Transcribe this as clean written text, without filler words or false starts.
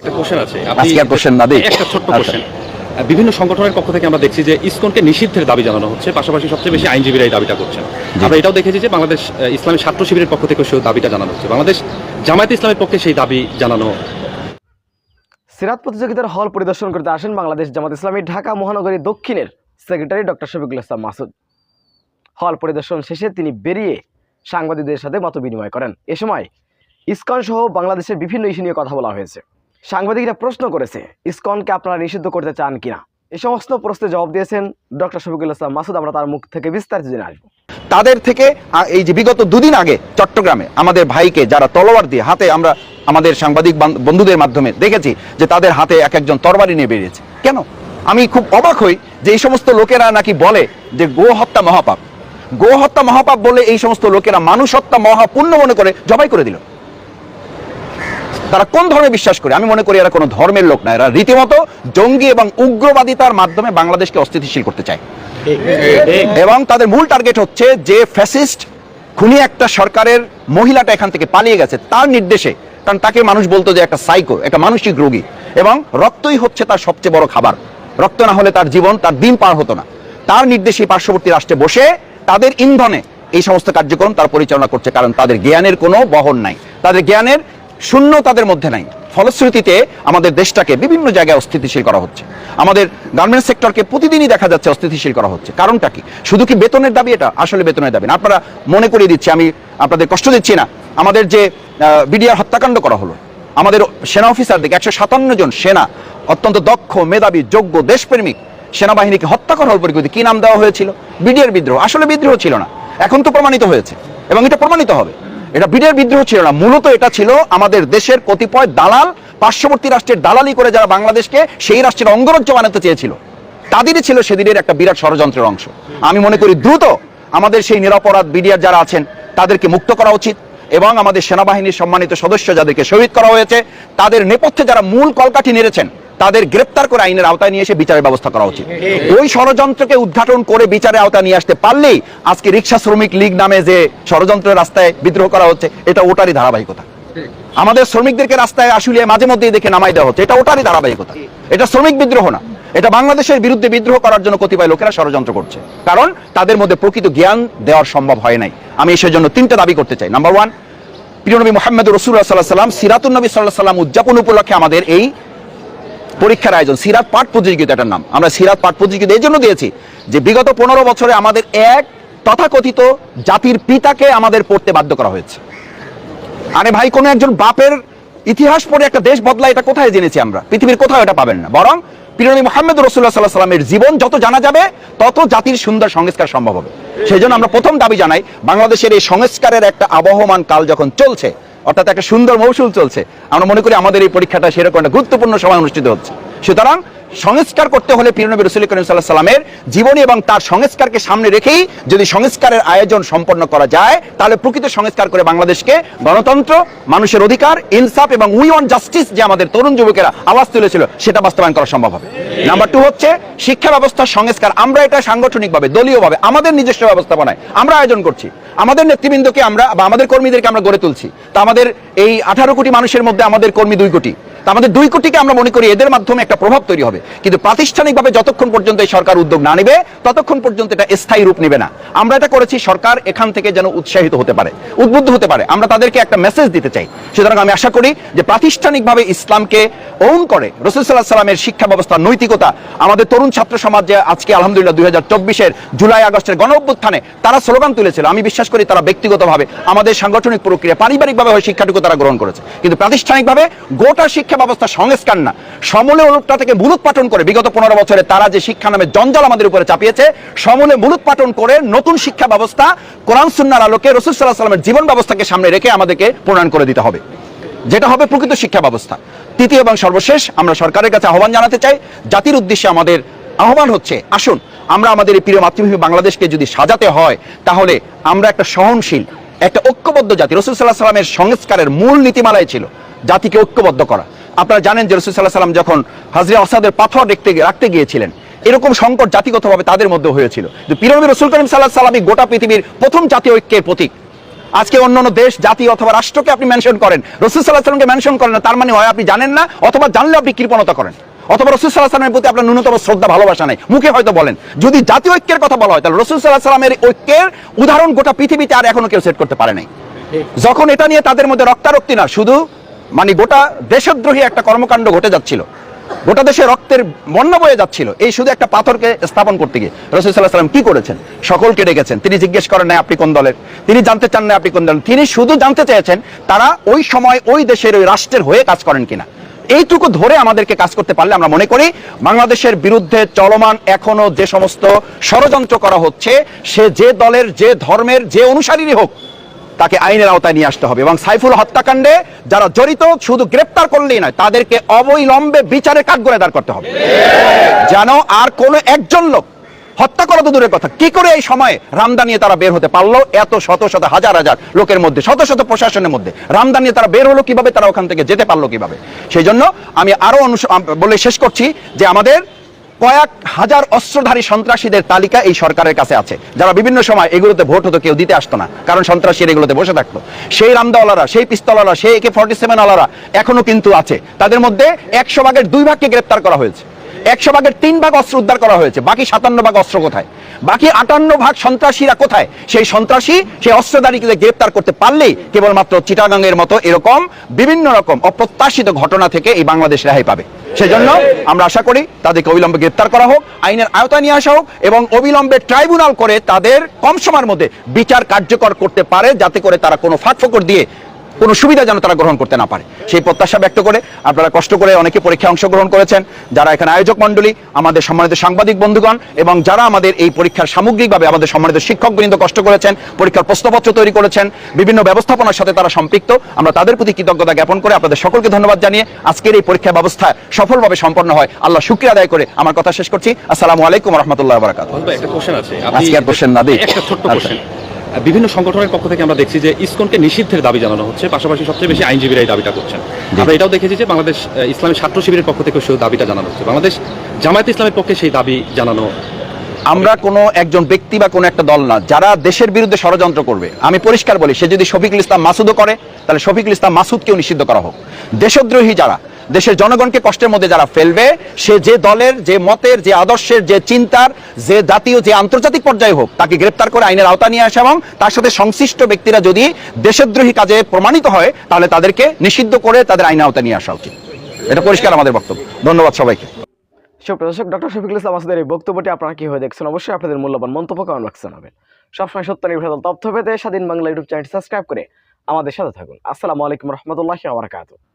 একটা কোশ্চেন আছে, আজকে আর কোশ্চেন না দেই, একটা ছোট্ট কোশ্চেন। বিভিন্ন সংগঠনের পক্ষ থেকে আমরা দেখছি যে ইসকনকে নিষিদ্ধের দাবি জানানো হচ্ছে, পাশাপাশি সবচেয়ে বেশি আইনজীবীরা এই দাবিটা করছেন। আমরা এটাও দেখেছি যে বাংলাদেশ ইসলামী ছাত্র শিবিরের পক্ষ থেকে সেই দাবিটা জানানো হচ্ছে, বাংলাদেশ জামায়াতে ইসলামের পক্ষে সেই দাবি জানানো। সিরাত প্রতিযোগিতার হল পরিদর্শন করতে আসেন বাংলাদেশ জামাত ইসলামী ঢাকা মহানগরী দক্ষিণের সেক্রেটারি ডক্টর শফিকুল ইসলাম মাসুদ। হল পরিদর্শন শেষে তিনি বেরিয়ে সাংবাদিকদের সাথে মত বিনিময় করেন। এ সময় ইসকন সহ বাংলাদেশের বিভিন্ন ইস্যু নিয়ে কথা বলা হয়েছে। সাংবাদিকরা প্রশ্ন করেছে, ইসকনকে আপনারা নিষিদ্ধ করতে চান কিনা। এই সমস্ত প্রশ্নের জবাব দিয়েছেন ডক্টর শফিকুল ইসলাম মাসুদ। আমরা তার মুখ থেকে বিস্তারিত জেনে আসবো। তাদের থেকে এই যে বিগত দুদিন আগে চট্টগ্রামে আমাদের ভাইকে যারা তলোয়ার দিয়ে হাতে, আমরা আমাদের সাংবাদিক বন্ধুদের মাধ্যমে দেখেছি যে তাদের হাতে এক একজন তরবারি নিয়ে বেরিয়েছে। কেন? আমি খুব অবাক হই যে এই সমস্ত লোকেরা নাকি বলে যে গো হত্যা মহাপাপ, গো হত্যা মহাপাপ বলে এই সমস্ত লোকেরা মানুষ হত্যা মহাপুণ্য মনে করে জবাই করে দিল। তারা কোন ধর্মে বিশ্বাস করে? আমি মনে করি এরা কোনো ধর্মের লোক না, এরা রীতিমতো জঙ্গি এবং উগ্রবাদিতার মাধ্যমে বাংলাদেশকে অস্থিতিশীল করতে চায়। এবং তাদের মূল টার্গেট হচ্ছে যে ফ্যাসিস্ট খুনি একটা সরকারের মহিলাটা এখান থেকে পালিয়ে গেছে তার নির্দেশে, কারণ তাকে মানুষ বলতো যে একটা সাইকো, একটা মানসিক রোগী, এবং রক্তই হচ্ছে তার সবচেয়ে বড় খাবার। রক্ত না হলে তার জীবন, তার দিন পার হতো না। তার নির্দেশে পার্শ্ববর্তী রাষ্ট্রে বসে তাদের ইন্ধনে এই সমস্ত কার্যক্রম তারা পরিচালনা করছে, কারণ তাদের জ্ঞানের কোনো বহন নাই, তাদের জ্ঞানের শূন্য তাদের মধ্যে নাই। ফলশ্রুতিতে আমাদের দেশটাকে বিভিন্ন জায়গায় অস্থিতিশীল করা হচ্ছে। আমাদের গার্মেন্টস সেক্টরকে প্রতিদিনই দেখা যাচ্ছে অস্থিতিশীল করা হচ্ছে। কারণটা কি? শুধু কি বেতনের দাবি? এটা আসলে বেতনের দাবি না। আপনারা মনে করিয়ে দিচ্ছি, আমি আপনাদের কষ্ট দিচ্ছি না। আমাদের যে বিডিআর হত্যাকাণ্ড করা হলো, আমাদের সেনা অফিসারদেরকে 157 জন সেনা, অত্যন্ত দক্ষ, মেধাবী, যোগ্য, দেশপ্রেমিক সেনাবাহিনীকে হত্যা করা হল পরিস্থিতি কি নাম দেওয়া হয়েছিল? বিডিআর বিদ্রোহ। আসলে বিদ্রোহ ছিল না, এখন তো প্রমাণিত হয়েছে এবং এটা প্রমাণিত হবে। এটা বিডিআর বিদ্রোহ ছিল না, মূলত এটা ছিল আমাদের দেশের কতিপয় দালাল, পার্শ্ববর্তী রাষ্ট্রের দালালি করে যারা বাংলাদেশকে সেই রাষ্ট্রের অঙ্গরাজ্য বানাতে চেয়েছিল, তাদেরই ছিল সেদিনের একটা বিরাট ষড়যন্ত্রের অংশ। আমি মনে করি দ্রুত আমাদের সেই নিরপরাধ বিডিআর যারা আছেন তাদেরকে মুক্ত করা উচিত, এবং আমাদের সেনাবাহিনীর সম্মানিত সদস্য যাদেরকে শহীদ করা হয়েছে তাদের নেপথ্যে যারা মূল কলকাঠি নেড়েছেন তাদের গ্রেপ্তার করে আইনের আওতায় নিয়ে এসে বিচারের ব্যবস্থা করা উচিত। ওই ষড়যন্ত্রকে উদ্ঘাটন করে বিচারের আওতায় নিয়ে আসতে পারলেই আজকে রিক্সা শ্রমিক লীগ নামে যে ষড়যন্ত্রের রাস্তায় বিদ্রোহ করা হচ্ছে, এটা ওটারই ধারাবাহিকতা। আমাদের শ্রমিকদেরকে রাস্তায় আসলে মাঝে মধ্যেই দেখে নামাই দেওয়া হচ্ছে, এটা ওটারই ধারাবাহিকতা। এটা শ্রমিক বিদ্রোহ না, এটা বাংলাদেশের বিরুদ্ধে বিদ্রোহ করার জন্য কতিপয় লোকেরা ষড়যন্ত্র করছে, কারণ তাদের মধ্যে প্রকৃত জ্ঞান দেওয়ার সম্ভব হয় নাই। আমি সেজন্য 3টা দাবি করতে চাই। নাম্বার 1, প্রিয় নবী মুহাম্মদ রাসূলুল্লাহ সাল্লাল্লাহু আলাইহি ওয়াসাল্লাম সিরাতুন নবী সাল্লাল্লাহু আলাইহি ওয়াসাল্লাম উদযাপন উপলক্ষে আমাদের এই পরীক্ষার আয়োজন, সিরাত পাঠ প্রতিযোগিতাটার নাম আমরা সিরাত পাঠ প্রতিযোগিতা এই জন্য দিয়েছি যে বিগত 15 বছরে আমাদের এক তথাকথিত জাতির পিতাকে আমাদের পড়তে বাধ্য করা হয়েছে। আরে ভাই, কোন একজন বাপের ইতিহাস পড়ে একটা দেশ বদলায়, এটা কোথায় জেনেছি আমরা? পৃথিবীর কোথাও এটা পাবেন না। বরং প্রিয় নবী মুহাম্মদ রাসূলুল্লাহ সাল্লাল্লাহু আলাইহি ওয়াসাল্লামের জীবন যত জানা যাবে তত জাতির সুন্দর সংস্কার সম্ভব হবে। সেই জন্য আমরা প্রথম দাবি জানাই, বাংলাদেশের এই সংস্কারের একটা আবহমান কাল যখন চলছে, অর্থাৎ একটা সুন্দর মৌসুম চলছে, আমরা মনে করি আমাদের এই পরীক্ষাটা সেরকম একটা গুরুত্বপূর্ণ সময় অনুষ্ঠিত হচ্ছে। সুতরাং সংস্কার করতে হলে প্রিয় নবী রাসূল করিম সাল্লাল্লাহু আলাইহি ওয়াসাল্লামের জীবনী এবং তার সংস্কারকে সামনে রেখেই যদি সংস্কারের আয়োজন সম্পন্ন করা যায়, তাহলে প্রকৃত সংস্কার করে বাংলাদেশকে গণতন্ত্র, মানুষের অধিকার, ইনসাফ এবং উই ওয়ান্ট জাস্টিস যে আমাদের তরুণ যুবকেরা আওয়াজ তুলেছিল, সেটা বাস্তবায়ন করা সম্ভব হবে। নাম্বার 2 হচ্ছে শিক্ষা ব্যবস্থার সংস্কার। আমরা এটা সাংগঠনিকভাবে, দলীয়ভাবে, আমাদের নিজস্ব ব্যবস্থাপনায় আমরা আয়োজন করছি। আমাদের নেতৃবৃন্দকে আমরা বা আমাদের কর্মীদেরকে আমরা গড়ে তুলছি। তা আমাদের এই 18 কোটি মানুষের মধ্যে আমাদের কর্মী 2 কোটি। তা আমাদের 2 কোটিকে আমরা মনে করি এদের মাধ্যমে একটা প্রভাব তৈরি হবে, কিন্তু প্রাতিষ্ঠানিকভাবে যতক্ষণ পর্যন্ত এই সরকার উদ্যোগ না নেবে ততক্ষণ পর্যন্ত এটা স্থায়ী রূপ নেবে না। আমরা এটা করেছি সরকার এখান থেকে যেন উৎসাহিত হতে পারে, উদ্বুদ্ধ হতে পারে, আমরা তাদেরকে একটা মেসেজ দিতে চাই। সুতরাং আমি আশা করি যে প্রাতিষ্ঠানিকভাবে ইসলামকে ওন করে রাসূল সাল্লাল্লাহু আলাইহি ওয়াসাল্লামের শিক্ষা ব্যবস্থা, নৈতিকতা, আমাদের তরুণ ছাত্র সমাজ যে আজকে আলহামদুলিল্লাহ 2024-এর জুলাই আগস্টের গণ অভ্যুত্থানে তারা স্লোগান তুলেছিল, আমি বিশ্বাস করি তারা ব্যক্তিগতভাবে আমাদের সাংগঠনিক প্রক্রিয়া, পারিবারিকভাবে হয় শিক্ষাটুকু তারা গ্রহণ করেছে, কিন্তু প্রাতিষ্ঠানিকভাবে গোটা শিক্ষা ব্যবস্থা সংস্কার না, সমূলে ওলটটা থেকে মূলোৎপাটন করে বিগত 15 বছরে তারা যে শিক্ষা নামে জঞ্জাল আমাদের উপরে চাপিয়েছে, সমূলে মূলোৎপাটন করে নতুন শিক্ষা ব্যবস্থা কোরআন সুন্নাহর আলোকে রাসূল সাল্লাল্লাহু আলাইহি ওয়াসাল্লামের জীবন ব্যবস্থাকে সামনে রেখে আমাদেরকে প্রণয়ন করে দিতে হবে, যেটা হবে প্রকৃত শিক্ষা ব্যবস্থা। 3য় এবং সর্বশেষ, আমরা সরকারের কাছে আহ্বান জানাতে চাই, জাতির উদ্দেশ্যে আমাদের আহ্বান হচ্ছে, আসুন আমরা আমাদের এই প্রিয় মাতৃভূমি বাংলাদেশকে যদি সাজাতে হয়, তাহলে আমরা একটা সহনশীল, একটা ঐক্যবদ্ধ জাতি। রাসূল সাল্লাল্লাহু আলাইহি ওয়াসাল্লামের সংস্কারের মূল নীতিমালাই ছিল জাতিকে ঐক্যবদ্ধ করা। আপনারা জানেন যে রাসূল সাল্লাল্লাহু আলাইহি ওয়াসাল্লাম যখন হাজরে আসাদের পাথর রাখতে গিয়েছিলেন, এরকম সংকট জাতিগতভাবে তাদের মধ্যে হয়েছিল। প্রিয় নবী রাসূল করিম সাল্লাল্লাহু আলাইহি ওয়াসাল্লাম গোটা পৃথিবীর প্রথম জাতীয় ঐক্যের প্রতীক। আজকে অন্য অন্য দেশ জাতি অথবা রাষ্ট্রকে আপনি মেনশন করেন, রাসূল সাল্লাল্লাহু আলাইহি ওয়াসাল্লামকে মেনশন করেন না, তার মানে হয় আপনি জানেন না, অথবা জানলে আপনি কৃপণতা করেন, অথবা রাসূল সাল্লাল্লাহু আলাইহি ওয়াসাল্লামের প্রতি আপনার ন্যূনতম শ্রদ্ধা ভালোবাসা নাই, মুখে হয়তো বলেন। যদি জাতীয় ঐক্যের কথা বলা হয় তাহলে রাসূল সাল্লাল্লাহু আলাইহি ওয়াসাল্লামের ঐক্যের উদাহরণ গোটা পৃথিবীতে আর এখনো কেউ সেট করতে পারে নাই। যখন এটা নিয়ে তাদের মধ্যে রক্তারক্তি না, শুধু মানে গোটা দেশদ্রোহী একটা কর্মকাণ্ড ঘটে যাচ্ছিল, গোটা দেশে রক্তের বন্যা বয়ে যাচ্ছিল, এই শুধু একটা পাথরকে স্থাপন করতে গিয়ে রাসূল সাল্লাল্লাহু আলাইহি ওয়াসাল্লাম কি করেছেন? সকলকে ডেকেছেন, তিনি জিজ্ঞেস করেন না আপনি কোন দলের, তিনি জানতে চান না আপনি কোন দলের, তিনি শুধু জানতে চেয়েছেন তারা ওই সময় ওই দেশের ওই রাষ্ট্রের হয়ে কাজ করেন কিনা। এইটুকু ধরে আমাদেরকে কাজ করতে পারলে আমরা মনে করি বাংলাদেশের বিরুদ্ধে চলমান এখনো যে সমস্ত ষড়যন্ত্র করা হচ্ছে, সে যে দলের যে ধর্মের যে অনুসারীরই হোক তাকে আইনের আওতায় নিয়ে আসতে হবে। এবং সাইফুল হত্যাকাণ্ডে যারা জড়িত শুধু গ্রেপ্তার করলেই নয়, তাদেরকে অবিলম্বে বিচারের কাঠগড়ায় দাঁড় করতে হবে, যেন আর কোনো একজন লোক হত্যা করা তো দূরের কথা, কি করে এই সময়ে রামদা নিয়ে তারা বের হতে পারলো, এত শত শত হাজার হাজার লোকের মধ্যে, শত শত প্রশাসনের মধ্যে রামদা নিয়ে তারা বের হলো কিভাবে, তারা ওখান থেকে যেতে পারলো কিভাবে। সেই জন্য আমি আরো বলে শেষ করছি যে আমাদের কয়েক হাজার অস্ত্রধারী সন্ত্রাসীদের তালিকা এই সরকারের কাছে আছে, যারা বিভিন্ন সময় এগুলোতে ভোট হতো কেউ দিতে আসতো না, কারণ সন্ত্রাসীরা এগুলোতে বসে থাকতো। সেই রামদাওয়ালারা, সেই পিস্তলওয়ালা, সেই AK-47 ওয়ালারা এখনো কিন্তু আছে। তাদের মধ্যে 100 ভাগের 2 ভাগকে গ্রেপ্তার করা হয়েছে, 100 ভাগের 3 ভাগ অস্ত্র উদ্ধার করা হয়েছে, বাকি 57 ভাগ অস্ত্র কোথায়? বাকি 58 ভাগ সন্ত্রাসীরা কোথায়? সেই সন্ত্রাসী, সেই অস্ত্রধারীকে গ্রেপ্তার করতে পারলেই কেবলমাত্র চিটাগাংয়ের মতো এরকম বিভিন্ন রকম অপ্রত্যাশিত ঘটনা থেকে এই বাংলাদেশ রেহাই পাবে। সেজন্য আমরা আশা করি তাদেরকে অবিলম্বে গ্রেপ্তার করা হোক, আইনের আওতায় নিয়ে আসা হোক, এবং অবিলম্বে ট্রাইব্যুনাল করে তাদের কম সময়ের মধ্যে বিচার কার্যকর করতে পারে, যাতে করে তারা কোনো ফাঁকফোকর দিয়ে কোনো সুবিধা যেন তারা গ্রহণ করতে না পারে, সেই প্রত্যাশা ব্যক্ত করে আপনারা কষ্ট করে অনেকে পরীক্ষায় অংশগ্রহণ করেছেন, যারা এখানে আয়োজক মণ্ডলী, আমাদের সম্মানিত সাংবাদিক বন্ধুগণ, এবং যারা আমাদের এই পরীক্ষার সামগ্রিকভাবে আমাদের সম্মানিত শিক্ষকবৃন্দ কষ্ট করেছেন, পরীক্ষার প্রশ্নপত্র তৈরি করেছেন, বিভিন্ন ব্যবস্থাপনার সাথে তারা সম্পৃক্ত, আমরা তাদের প্রতি কৃতজ্ঞতা জ্ঞাপন করে আপনাদের সকলকে ধন্যবাদ জানিয়ে আজকের এই পরীক্ষা ব্যবস্থা সফলভাবে সম্পন্ন হয় আল্লাহ শুকরিয়া আদায় করে আমার কথা শেষ করছি। আসসালামু আলাইকুম ওয়া রাহমাতুল্লাহি ওয়া বারাকাতুহু। একটা কোশ্চেন আছে, আজকে আর কোশ্চেন না দিই, একটা ছোট্ট কোশ্চেন। বিভিন্ন সংগঠনের পক্ষ থেকে আমরা দেখছি যে ইসকনকে নিষিদ্ধের দাবি জানানো হচ্ছে, পাশাপাশি সবচেয়ে বেশি আইনজীবীরা এই দাবিটা করছেন। আমরা এটাও দেখেছি যে বাংলাদেশ ইসলামী ছাত্র শিবিরের পক্ষ থেকে সেই দাবিটা জানানো হচ্ছে, বাংলাদেশ জামায়াত ইসলামের পক্ষে সেই দাবি জানানো। আমরা কোনো একজন ব্যক্তি বা কোনো একটা দল না যারা দেশের বিরুদ্ধে ষড়যন্ত্র করবে। আমি পরিষ্কার বলি, সে যদি শফিকুল ইসলাম মাসুদও করে তাহলে শফিকুল ইসলাম মাসুদকেও নিষিদ্ধ করা হোক। দেশদ্রোহী যারা দেশের জনগণকে কষ্টের মধ্যে যারা ফেলবে, সে যে দলের, যে মতের, যে আদর্শের, যে চিন্তার, যে জাতীয়, যে আন্তর্জাতিক পর্যায়ে হোক, তাকে গ্রেপ্তার করে আইনের আওতা নিয়ে আসা এবং তার সাথে সংশ্লিষ্ট ব্যক্তিরা যদি দেশদ্রোহী কাজে প্রমাণিত হয় তাহলে তাদেরকে নিষিদ্ধ করে তাদের আইনের আওতা নিয়ে আসা উচিত। এটা পরিষ্কার আমাদের বক্তব্য। ধন্যবাদ সবাইকে। সুপ্রদর্শক, ডক্টর শফিকুল ইসলাম মাসুদের এই বক্তব্যটি আপনারা কিভাবে দেখছেন অবশ্যই আপনাদের মূল্যবান মন্তব্য কমেন্ট বক্সে জানাবেন। সবসময় সত্য নির্ভর তথ্য পেতে স্বাধীন বাংলা ইউটিউব চ্যানেলটি সাবস্ক্রাইব করে আমাদের সাথে থাকুন। আসসালামু আলাইকুম রহমতুল্লাহি ওয়া বারাকাতুহু।